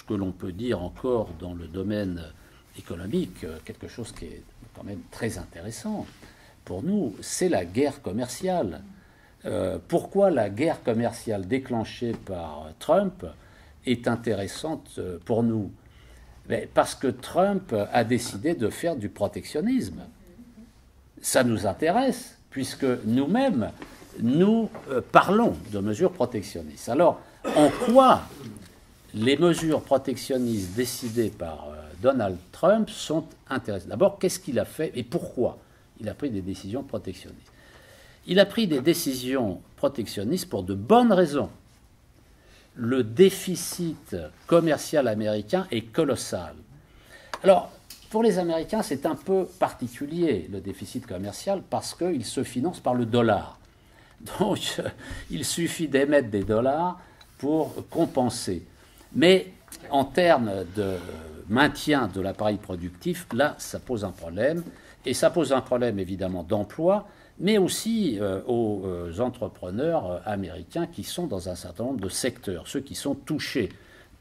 ce que l'on peut dire encore dans le domaine économique, quelque chose qui est quand même très intéressant pour nous, c'est la guerre commerciale. Pourquoi la guerre commerciale déclenchée par Trump est intéressante pour nous? Parce que Trump a décidé de faire du protectionnisme. Ça nous intéresse, puisque nous-mêmes, nous parlons de mesures protectionnistes. Alors, en quoi les mesures protectionnistes décidées par Donald Trump sont intéressantes? D'abord, qu'est-ce qu'il a fait et pourquoi il a pris des décisions protectionnistes? Il a pris des décisions protectionnistes pour de bonnes raisons. Le déficit commercial américain est colossal. Alors, pour les Américains, c'est un peu particulier, le déficit commercial, parce qu'il se finance par le dollar. Donc, il suffit d'émettre des dollars pour compenser. Mais en termes de maintien de l'appareil productif, là, ça pose un problème. Et ça pose un problème, évidemment, d'emploi, mais aussi aux entrepreneurs américains qui sont dans un certain nombre de secteurs, ceux qui sont touchés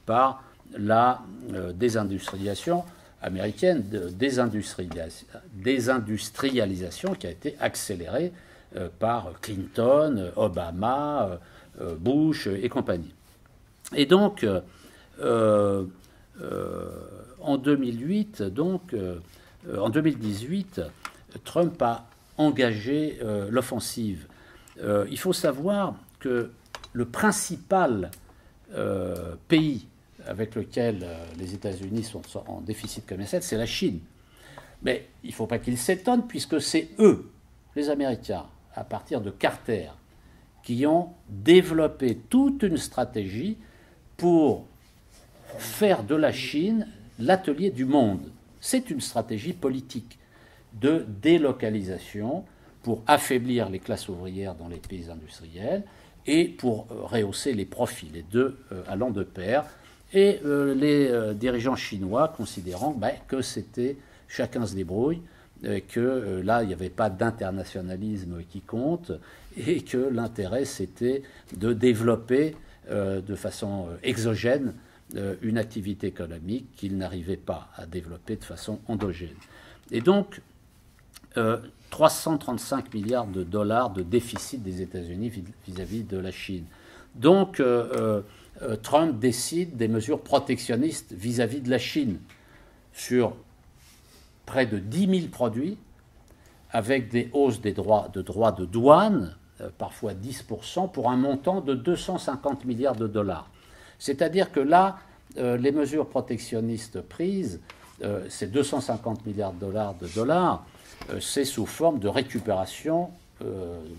par la désindustrialisation américaine, désindustrialisation qui a été accélérée par Clinton, Obama, Bush et compagnie. Et donc, en 2008, en 2018, Trump a engagé l'offensive. Il faut savoir que le principal pays avec lequel les États-Unis sont en déficit commercial, c'est la Chine. Mais il ne faut pas qu'ils s'étonnent, puisque c'est eux, les Américains, à partir de Carter, qui ont développé toute une stratégie pour faire de la Chine l'atelier du monde. C'est une stratégie politique de délocalisation pour affaiblir les classes ouvrières dans les pays industriels et pour rehausser les profits, les deux allant de pair. Et les dirigeants chinois considérant que c'était chacun se débrouille, que là, il n'y avait pas d'internationalisme qui compte et que l'intérêt, c'était de développer de façon exogène une activité économique qu'ils n'arrivaient pas à développer de façon endogène. Et donc, 335 milliards de dollars de déficit des États-Unis vis-à-vis de la Chine. Donc, Trump décide des mesures protectionnistes vis-à-vis de la Chine sur près de 10 000 produits, avec des hausses des droits de douane, parfois 10%, pour un montant de 250 milliards de dollars. C'est-à-dire que là, les mesures protectionnistes prises, ces 250 milliards de dollars, c'est sous forme de récupération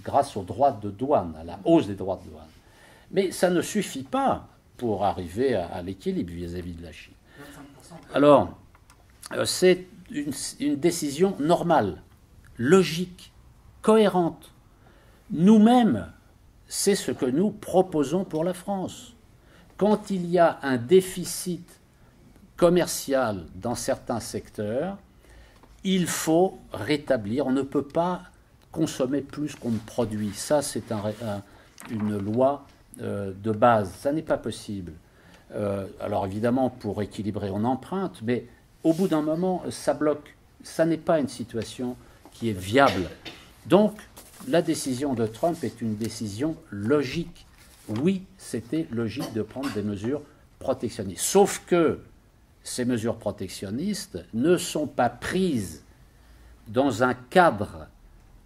grâce aux droits de douane, à la hausse des droits de douane. Mais ça ne suffit pas pour arriver à l'équilibre vis-à-vis de la Chine. Alors, c'est une décision normale, logique, cohérente. Nous-mêmes, c'est ce que nous proposons pour la France. Quand il y a un déficit commercial dans certains secteurs, il faut rétablir. On ne peut pas consommer plus qu'on ne produit. Ça, c'est une loi de base. Ça n'est pas possible. Alors évidemment, pour équilibrer, on emprunte, mais au bout d'un moment, ça bloque. Ça n'est pas une situation qui est viable. Donc, la décision de Trump est une décision logique. Oui, c'était logique de prendre des mesures protectionnistes. Sauf que ces mesures protectionnistes ne sont pas prises dans un cadre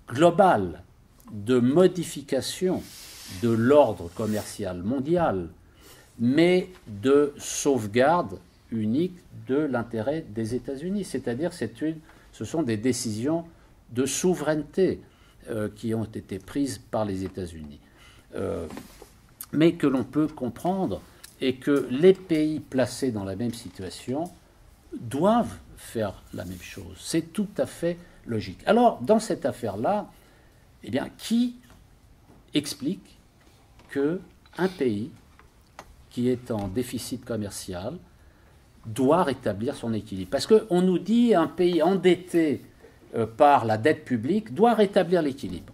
global de modification de l'ordre commercial mondial, mais de sauvegarde unique de l'intérêt des États-Unis. C'est-à-dire ce sont des décisions de souveraineté qui ont été prises par les États-Unis. Mais que l'on peut comprendre et que les pays placés dans la même situation doivent faire la même chose. C'est tout à fait logique. Alors, dans cette affaire-là, eh bien, qui explique qu'un pays qui est en déficit commercial doit rétablir son équilibre? Parce qu'on nous dit un pays endetté par la dette publique doit rétablir l'équilibre.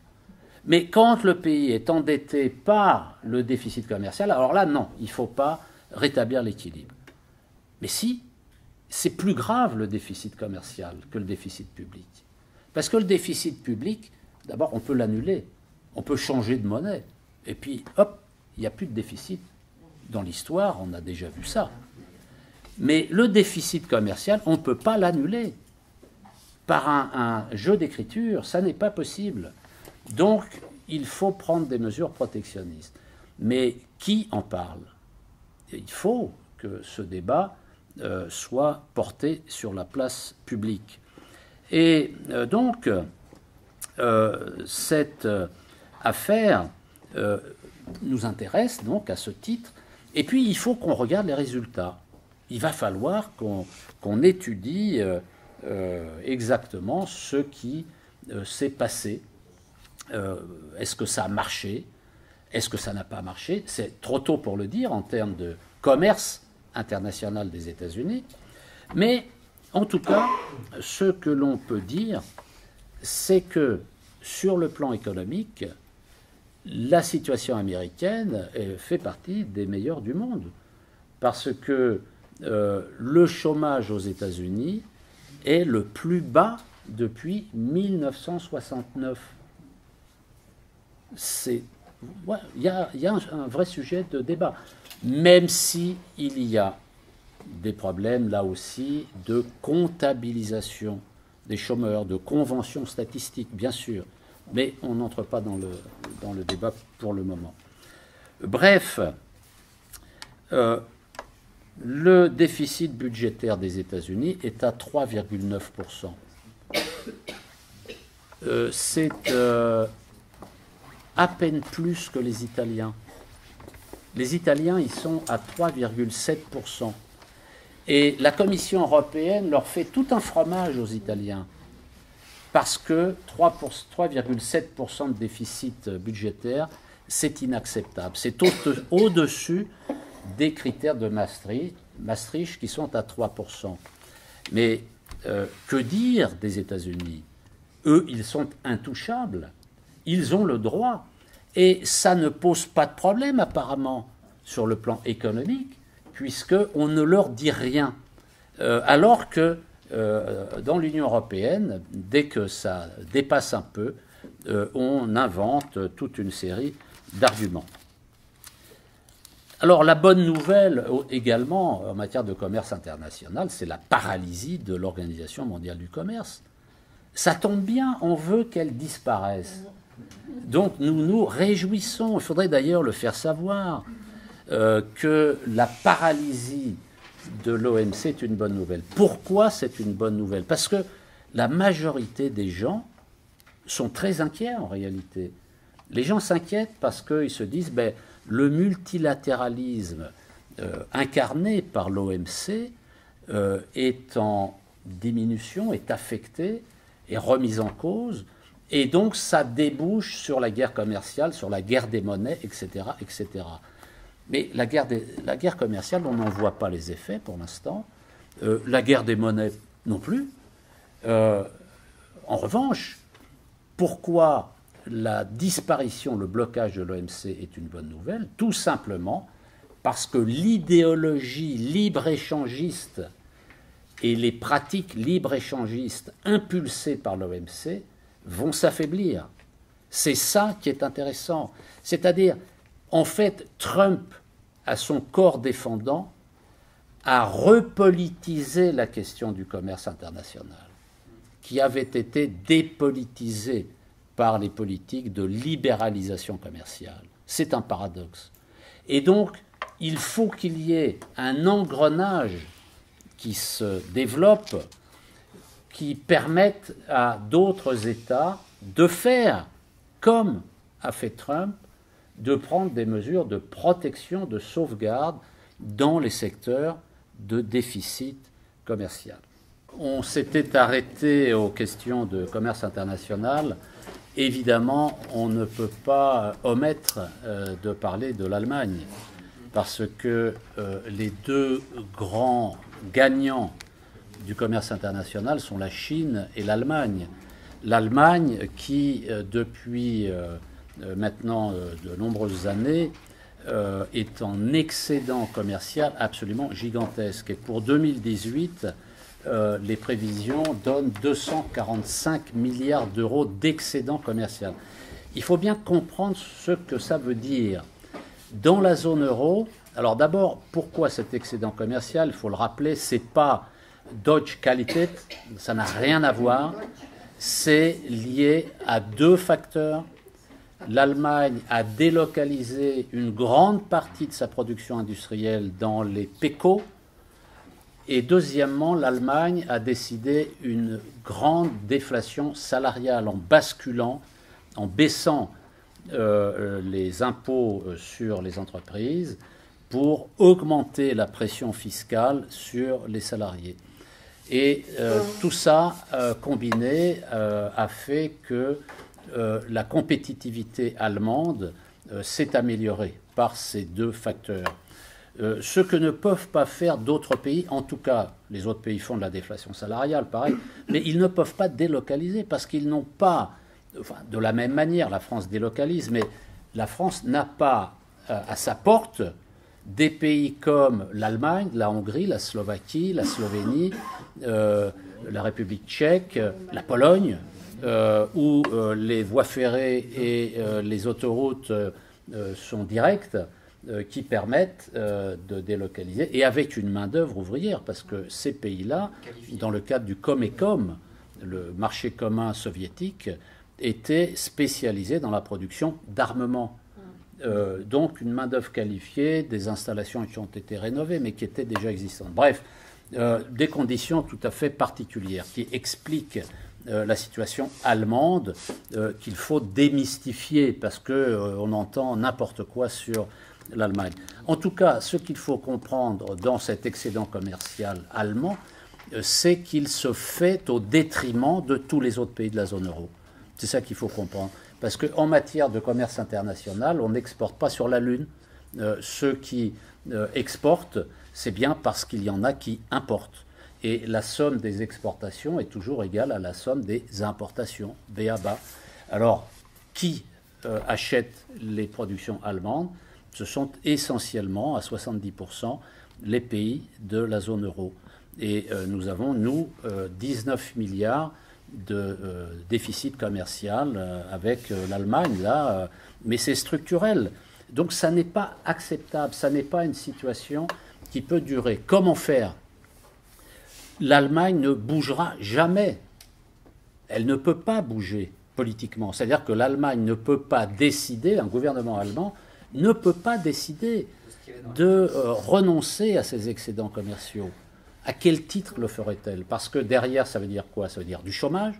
Mais quand le pays est endetté par le déficit commercial, alors là, non, il ne faut pas rétablir l'équilibre. Mais si, c'est plus grave le déficit commercial que le déficit public. Parce que le déficit public, d'abord, on peut l'annuler, on peut changer de monnaie, et puis, hop, il n'y a plus de déficit. Dans l'histoire, on a déjà vu ça. Mais le déficit commercial, on ne peut pas l'annuler. Par un jeu d'écriture, ça n'est pas possible. Donc, il faut prendre des mesures protectionnistes. Mais qui en parle? Il faut que ce débat soit porté sur la place publique. Et donc, cette affaire nous intéresse donc à ce titre. Et puis, il faut qu'on regarde les résultats. Il va falloir qu'on étudie exactement ce qui s'est passé. Est-ce que ça a marché? Est-ce que ça n'a pas marché? C'est trop tôt pour le dire en termes de commerce international des États-Unis. Mais en tout cas, ce que l'on peut dire, c'est que sur le plan économique, la situation américaine fait partie des meilleures du monde. Parce que le chômage aux États-Unis est le plus bas depuis 1969. Il y a un vrai sujet de débat, même si il y a des problèmes là aussi de comptabilisation des chômeurs, de conventions statistiques, bien sûr, mais on n'entre pas dans le débat pour le moment. Bref, le déficit budgétaire des États-Unis est à 3,9%. C'est à peine plus que les Italiens. Les Italiens, ils sont à 3,7%. Et la Commission européenne leur fait tout un fromage aux Italiens, parce que 3,7% de déficit budgétaire, c'est inacceptable. C'est au-dessus des critères de Maastricht qui sont à 3%. Mais que dire des États-Unis? Eux, ils sont intouchables. Ils ont le droit. Et ça ne pose pas de problème, apparemment, sur le plan économique, puisqu'on ne leur dit rien. Alors que dans l'Union européenne, dès que ça dépasse un peu, on invente toute une série d'arguments. Alors la bonne nouvelle également en matière de commerce international, c'est la paralysie de l'Organisation mondiale du commerce. Ça tombe bien, on veut qu'elle disparaisse. Donc nous nous réjouissons, il faudrait d'ailleurs le faire savoir, que la paralysie de l'OMC est une bonne nouvelle. Pourquoi c'est une bonne nouvelle? Parce que la majorité des gens sont très inquiets en réalité. Les gens s'inquiètent parce qu'ils se disent le multilatéralisme incarné par l'OMC est en diminution, est affecté, est remis en cause, et donc ça débouche sur la guerre commerciale, sur la guerre des monnaies, etc. etc. Mais la guerre commerciale, on n'en voit pas les effets pour l'instant. La guerre des monnaies non plus. En revanche, pourquoi la disparition, le blocage de l'OMC est une bonne nouvelle? Tout simplement parce que l'idéologie libre-échangiste et les pratiques libre-échangistes impulsées par l'OMC vont s'affaiblir. C'est ça qui est intéressant. C'est-à-dire, en fait, Trump, à son corps défendant, a repolitisé la question du commerce international, qui avait été dépolitisée par les politiques de libéralisation commerciale. C'est un paradoxe. Et donc, il faut qu'il y ait un engrenage qui se développe, qui permette à d'autres États de faire comme a fait Trump, de prendre des mesures de protection, de sauvegarde dans les secteurs de déficit commercial. On s'était arrêté aux questions de commerce international. Évidemment, on ne peut pas omettre de parler de l'Allemagne, parce que les deux grands gagnants du commerce international sont la Chine et l'Allemagne. L'Allemagne qui, depuis maintenant de nombreuses années, est en excédent commercial absolument gigantesque. Et pour 2018, les prévisions donnent 245 milliards d'euros d'excédent commercial. Il faut bien comprendre ce que ça veut dire. Dans la zone euro, alors d'abord, pourquoi cet excédent commercial? Il faut le rappeler, ce n'est pas Deutsche Qualität, ça n'a rien à voir. C'est lié à deux facteurs. L'Allemagne a délocalisé une grande partie de sa production industrielle dans les PECO. Et deuxièmement, l'Allemagne a décidé une grande déflation salariale en basculant, en baissant les impôts sur les entreprises pour augmenter la pression fiscale sur les salariés. Et tout ça combiné a fait que la compétitivité allemande s'est améliorée par ces deux facteurs. Ce que ne peuvent pas faire d'autres pays, en tout cas, les autres pays font de la déflation salariale, pareil, mais ils ne peuvent pas délocaliser parce qu'ils n'ont pas, enfin, de la même manière, la France délocalise, mais la France n'a pas à sa porte des pays comme l'Allemagne, la Hongrie, la Slovaquie, la Slovénie, la République tchèque, la Pologne, où les voies ferrées et les autoroutes sont directes, qui permettent de délocaliser, et avec une main-d'œuvre ouvrière, parce que ces pays-là, dans le cadre du Comecom, le marché commun soviétique, étaient spécialisés dans la production d'armement. Donc une main-d'œuvre qualifiée, des installations qui ont été rénovées, mais qui étaient déjà existantes. Bref, des conditions tout à fait particulières qui expliquent la situation allemande qu'il faut démystifier parce qu'on entend n'importe quoi sur l'Allemagne. En tout cas, ce qu'il faut comprendre dans cet excédent commercial allemand, c'est qu'il se fait au détriment de tous les autres pays de la zone euro. C'est ça qu'il faut comprendre. Parce qu'en matière de commerce international, on n'exporte pas sur la Lune. Ceux qui exportent, c'est bien parce qu'il y en a qui importent. Et la somme des exportations est toujours égale à la somme des importations, BABA. Alors, qui achète les productions allemandes? Ce sont essentiellement, à 70%, les pays de la zone euro. Et nous avons, nous, 19 milliards de déficit commercial avec l'Allemagne, là, mais c'est structurel. Donc ça n'est pas acceptable, ça n'est pas une situation qui peut durer. Comment faire? L'Allemagne ne bougera jamais. Elle ne peut pas bouger politiquement. C'est-à-dire que l'Allemagne ne peut pas décider, un gouvernement allemand ne peut pas décider de renoncer à ses excédents commerciaux. À quel titre le ferait-elle? Parce que derrière, ça veut dire quoi? Ça veut dire du chômage,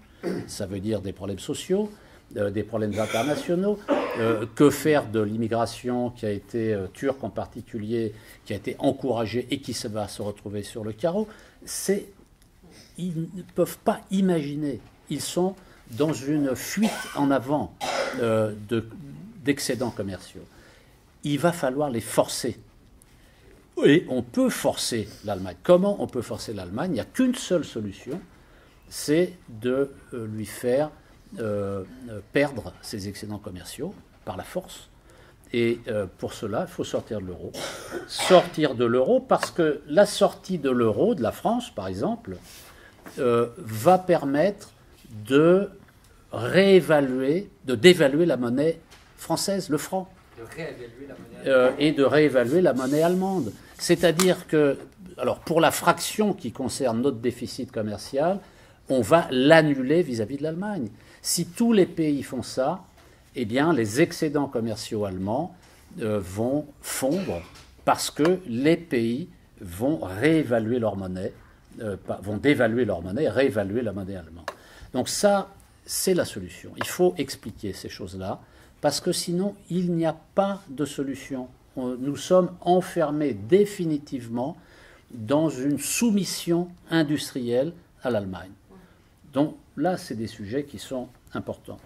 ça veut dire des problèmes sociaux, des problèmes internationaux. Que faire de l'immigration qui a été turque en particulier, qui a été encouragée et qui va se retrouver sur le carreau? Ils ne peuvent pas imaginer. Ils sont dans une fuite en avant d'excédents commerciaux. Il va falloir les forcer. Et on peut forcer l'Allemagne. Comment on peut forcer l'Allemagne? Il n'y a qu'une seule solution, c'est de lui faire perdre ses excédents commerciaux par la force. Et pour cela, il faut sortir de l'euro. Sortir de l'euro parce que la sortie de l'euro, de la France par exemple, va permettre de réévaluer, de dévaluer la monnaie française, le franc. Et de réévaluer la monnaie allemande. C'est-à-dire que, alors pour la fraction qui concerne notre déficit commercial, on va l'annuler vis-à-vis de l'Allemagne. Si tous les pays font ça, eh bien les excédents commerciaux allemands vont fondre parce que les pays vont réévaluer leur monnaie, vont dévaluer leur monnaie et réévaluer la monnaie allemande. Donc ça, c'est la solution. Il faut expliquer ces choses-là. Parce que sinon, il n'y a pas de solution. Nous sommes enfermés définitivement dans une soumission industrielle à l'Allemagne. Donc là, c'est des sujets qui sont importants.